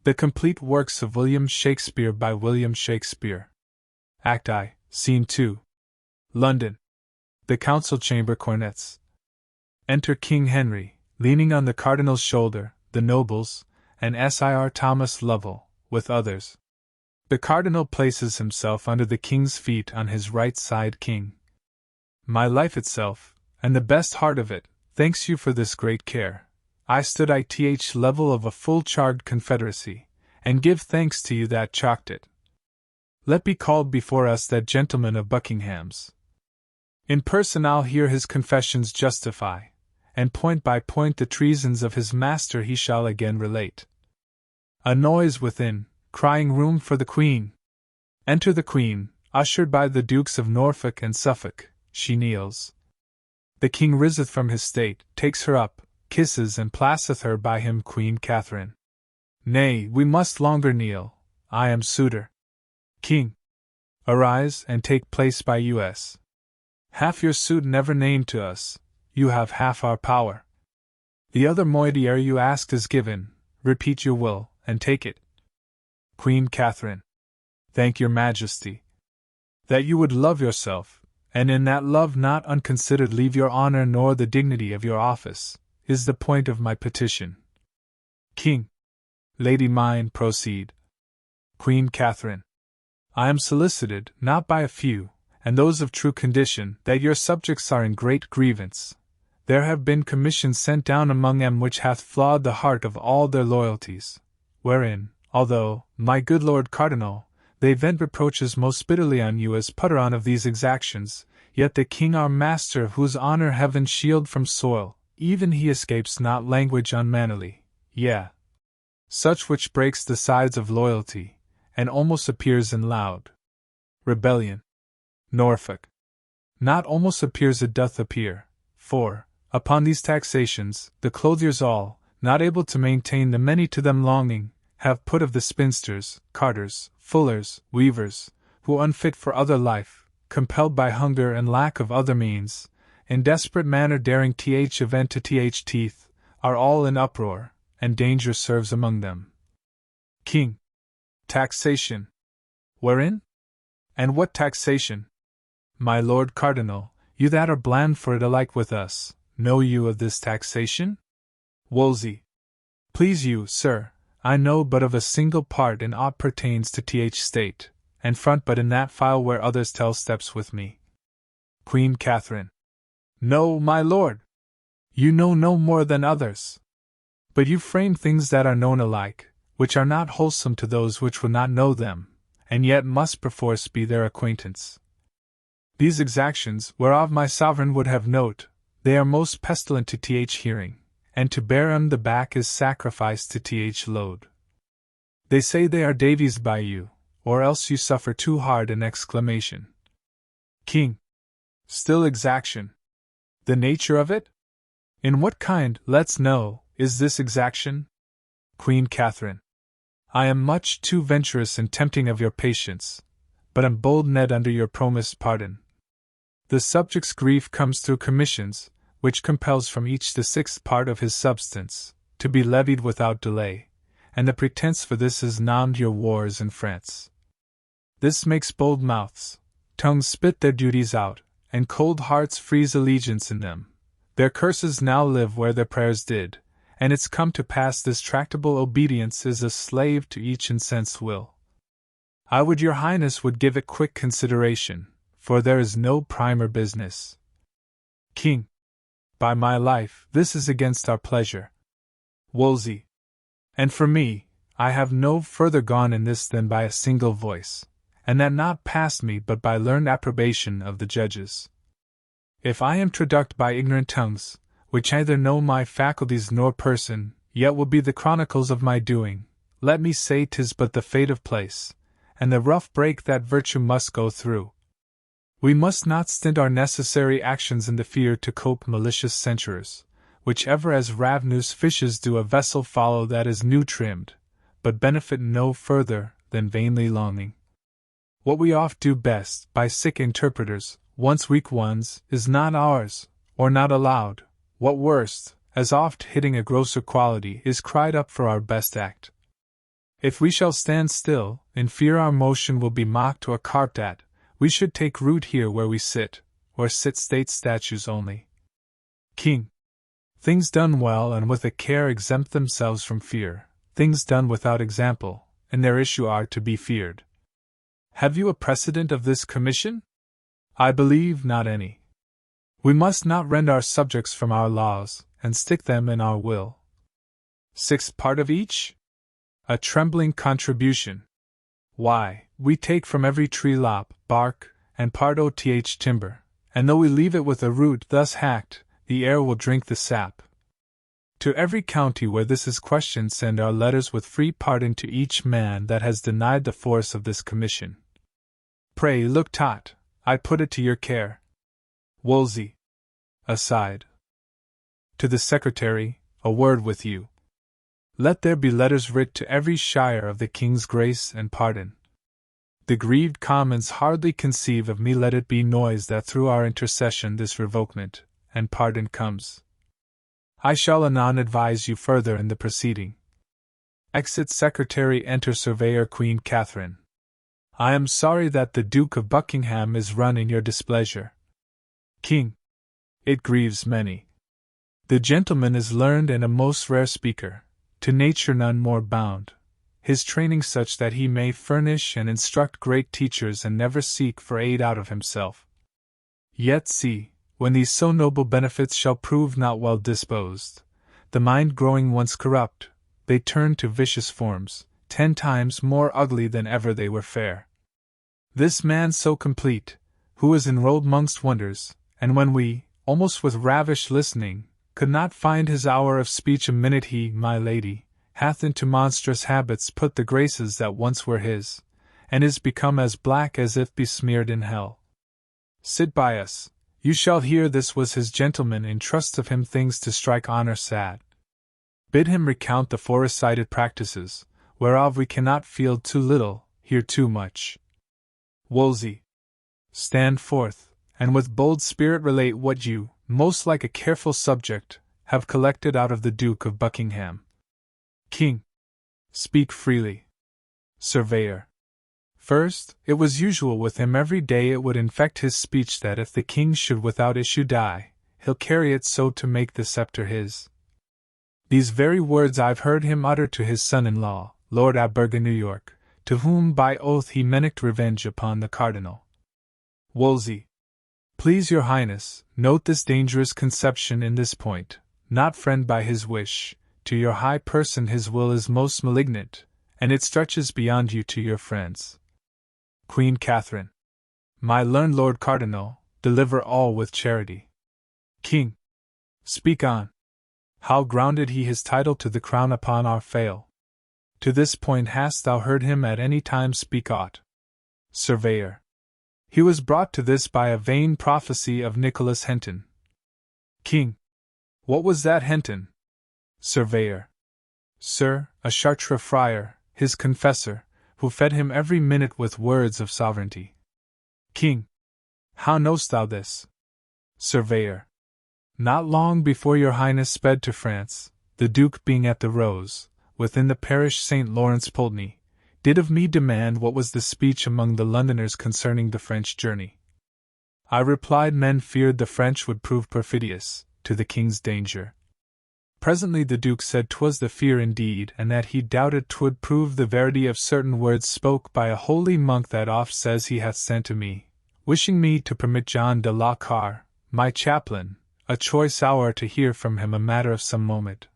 The Complete Works of William Shakespeare by William Shakespeare. Act I, Scene 2. London. The Council Chamber Cornets. Enter King Henry, leaning on the Cardinal's shoulder, the nobles, and Sir Thomas Lovell, with others. The Cardinal places himself under the King's feet on his right side. King. My life itself, and the best heart of it, thanks you for this great care. I stood at level of a full-charged confederacy, and give thanks to you that chalked it. Let be called before us that gentleman of Buckingham's. In person I'll hear his confessions justify, and point by point the treasons of his master he shall again relate. A noise within, crying room for the Queen. Enter the Queen, ushered by the Dukes of Norfolk and Suffolk. She kneels. The King riseth from his state, takes her up, kisses and placeth her by him. Queen Catherine. Nay, we must longer kneel, I am suitor. King. Arise and take place by us. Half your suit never named to us, you have half our power. The other moiety ere you asked is given, repeat your will, and take it. Queen Catherine. Thank your Majesty. That you would love yourself, and in that love not unconsidered leave your honor nor the dignity of your office, is the point of my petition. King. Lady mine, proceed. Queen Catherine. I am solicited, not by a few, and those of true condition, that your subjects are in great grievance. There have been commissions sent down among them which hath flawed the heart of all their loyalties, wherein, although, my good Lord Cardinal, they vent reproaches most bitterly on you as putteron of these exactions, yet the King our master, whose honor heaven shield from soil, even he escapes not language unmannerly, yea, such which breaks the sides of loyalty, and almost appears in loud rebellion. Norfolk. Not almost appears, it doth appear, for, upon these taxations, the clothiers all, not able to maintain the many to them longing, have put of the spinsters, carters, fullers, weavers, who unfit for other life, compelled by hunger and lack of other means, in desperate manner daring event to teeth, are all in uproar, and danger serves among them. King. Taxation. Wherein? And what taxation? My Lord Cardinal, you that are bland for it alike with us, know you of this taxation? Wolsey. Please you, sir, I know but of a single part in aught pertains to state, and front but in that file where others tell steps with me. Queen Catherine. No, my lord! You know no more than others. But you frame things that are known alike, which are not wholesome to those which would not know them, and yet must perforce be their acquaintance. These exactions, whereof my sovereign would have note, they are most pestilent to hearing, and to bear 'em the back is sacrifice to load. They say they are Davies by you, or else you suffer too hard an exclamation. King. Still exaction. The nature of it? In what kind, let's know, is this exaction? Queen Catherine. I am much too venturous and tempting of your patience, but am bold Ned under your promised pardon. The subject's grief comes through commissions, which compels from each the sixth part of his substance, to be levied without delay, and the pretence for this is nammed your wars in France. This makes bold mouths, tongues spit their duties out, and cold hearts freeze allegiance in them. Their curses now live where their prayers did, and it's come to pass this tractable obedience is a slave to each incensed will. I would your highness would give it quick consideration, for there is no primer business. King. By my life, this is against our pleasure. Wolsey. And for me, I have no further gone in this than by a single voice, and that not past me but by learned approbation of the judges. If I am traduced by ignorant tongues, which neither know my faculties nor person, yet will be the chronicles of my doing, let me say 'tis but the fate of place, and the rough break that virtue must go through. We must not stint our necessary actions in the fear to cope malicious censurers, which ever as ravenous fishes do a vessel follow that is new trimmed, but benefit no further than vainly longing. What we oft do best, by sick interpreters, once weak ones, is not ours, or not allowed. What worst, as oft hitting a grosser quality, is cried up for our best act. If we shall stand still, in fear our motion will be mocked or carped at, we should take root here where we sit, or sit state statues only. King. Things done well and with a care exempt themselves from fear, things done without example, in their issue are to be feared. Have you a precedent of this commission? I believe not any. We must not rend our subjects from our laws, and stick them in our will. Sixth part of each? A trembling contribution. Why, we take from every tree lop, bark, and part oth timber, and though we leave it with a root thus hacked, the air will drink the sap. To every county where this is questioned send our letters with free pardon to each man that has denied the force of this commission. Pray look tot, I put it to your care. Wolsey. Aside. To the Secretary, a word with you. Let there be letters writ to every shire of the King's grace and pardon. The grieved Commons hardly conceive of me, let it be noise that through our intercession this revokement and pardon comes. I shall anon advise you further in the proceeding. Exit Secretary, enter Surveyor Queen Catherine. I am sorry that the Duke of Buckingham is run in your displeasure. King. It grieves many. The gentleman is learned and a most rare speaker, to nature none more bound, his training such that he may furnish and instruct great teachers and never seek for aid out of himself. Yet see, when these so noble benefits shall prove not well disposed, the mind growing once corrupt, they turn to vicious forms, 10 times more ugly than ever they were fair. This man so complete, who is enrolled mongst wonders, and when we, almost with ravished listening, could not find his hour of speech a minute, he, my lady, hath into monstrous habits put the graces that once were his, and is become as black as if besmeared in hell. Sit by us, you shall hear this was his gentleman in trust of him things to strike honor sad. Bid him recount the forecited practices, whereof we cannot feel too little, hear too much. Wolsey. Stand forth, and with bold spirit relate what you, most like a careful subject, have collected out of the Duke of Buckingham. King. Speak freely. Surveyor. First, it was usual with him every day it would infect his speech that if the king should without issue die, he'll carry it so to make the scepter his. These very words I've heard him utter to his son-in-law, Lord Aberga, New York, to whom by oath he menaced revenge upon the cardinal. Wolsey. Please your highness, note this dangerous conception in this point, not friend by his wish, to your high person his will is most malignant, and it stretches beyond you to your friends. Queen Catherine. My learned Lord Cardinal, deliver all with charity. King. Speak on. How grounded he his title to the crown upon our fail? To this point hast thou heard him at any time speak aught? Surveyor. He was brought to this by a vain prophecy of Nicholas Henton. King. What was that Henton? Surveyor. Sir, a Chartres friar, his confessor, who fed him every minute with words of sovereignty. King. How knowst thou this? Surveyor. Not long before your highness sped to France, the Duke being at the Rose, within the parish St. Lawrence Poultney, did of me demand what was the speech among the Londoners concerning the French journey. I replied men feared the French would prove perfidious, to the king's danger. Presently the Duke said 'twas the fear indeed, and that he doubted 'twould prove the verity of certain words spoke by a holy monk that oft says he hath sent to me, wishing me to permit John de la Carre, my chaplain, a choice hour to hear from him a matter of some moment,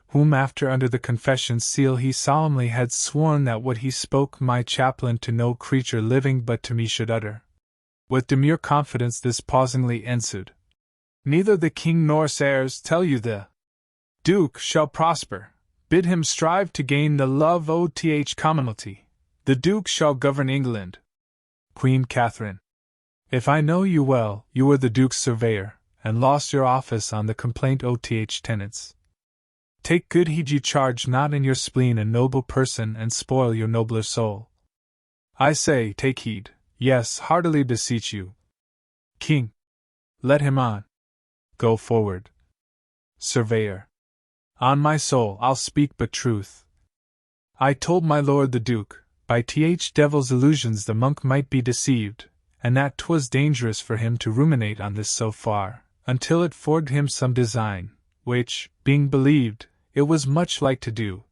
whom after under the confession seal he solemnly had sworn that what he spoke my chaplain to no creature living but to me should utter. With demure confidence this pausingly ensued. Neither the king nor heirs tell you the Duke shall prosper, bid him strive to gain the love oth commonalty. The Duke shall govern England. Queen Catherine. If I know you well, you were the Duke's surveyor, and lost your office on the complaint oth tenants. Take good heed ye charge not in your spleen a noble person and spoil your nobler soul. I say, take heed, yes, heartily beseech you. King. Let him on. Go forward. Surveyor. On my soul, I'll speak but truth. I told my lord the Duke, by devil's illusions the monk might be deceived, and that 'twas dangerous for him to ruminate on this so far, until it forged him some design, which, being believed, it was much like to do.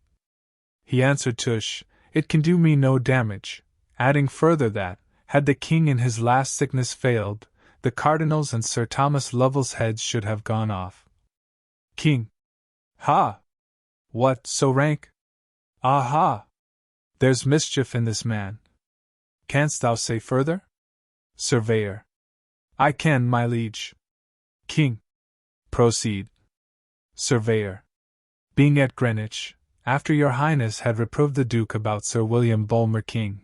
He answered, Tush, it can do me no damage, adding further that, had the king in his last sickness failed, the Cardinal's and Sir Thomas Lovell's heads should have gone off. King. Ha! What, so rank? Aha! There's mischief in this man. Canst thou say further? Surveyor. I can, my liege. King. Proceed. Surveyor. Being at Greenwich, after your highness had reproved the Duke about Sir William Bulmer King.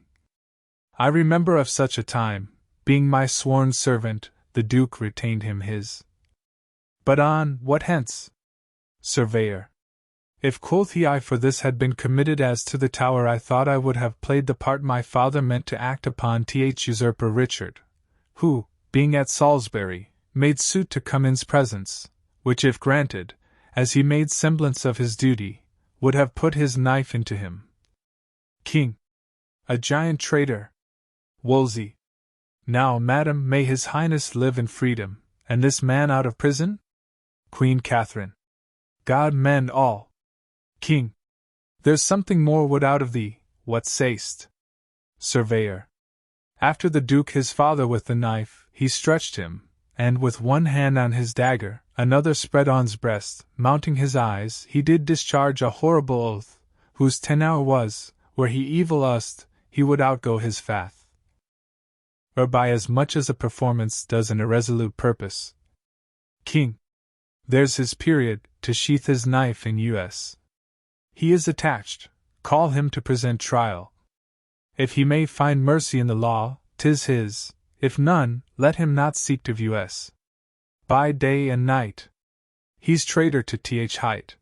I remember of such a time, being my sworn servant, the Duke retained him his. But on, what hence? Surveyor. If, quoth he, I for this had been committed as to the Tower, I thought I would have played the part my father meant to act upon usurper Richard, who, being at Salisbury, made suit to come in's presence, which if granted, as he made semblance of his duty, would have put his knife into him. King. A giant traitor. Wolsey. Now, madam, may his highness live in freedom, and this man out of prison? Queen Catherine. God mend all. King. There's something more would out of thee, what say'st? Surveyor. After the Duke his father with the knife, he stretched him, and with one hand on his dagger, another spread on's breast, mounting his eyes, he did discharge a horrible oath, whose tenor was, were he evil used, he would outgo his faith. Or by as much as a performance does an irresolute purpose. King. There's his period, to sheath his knife in us. He is attached, call him to present trial. If he may find mercy in the law, 'tis his, if none, let him not seek to view us. By day and night. He's traitor to Height.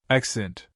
Exeunt.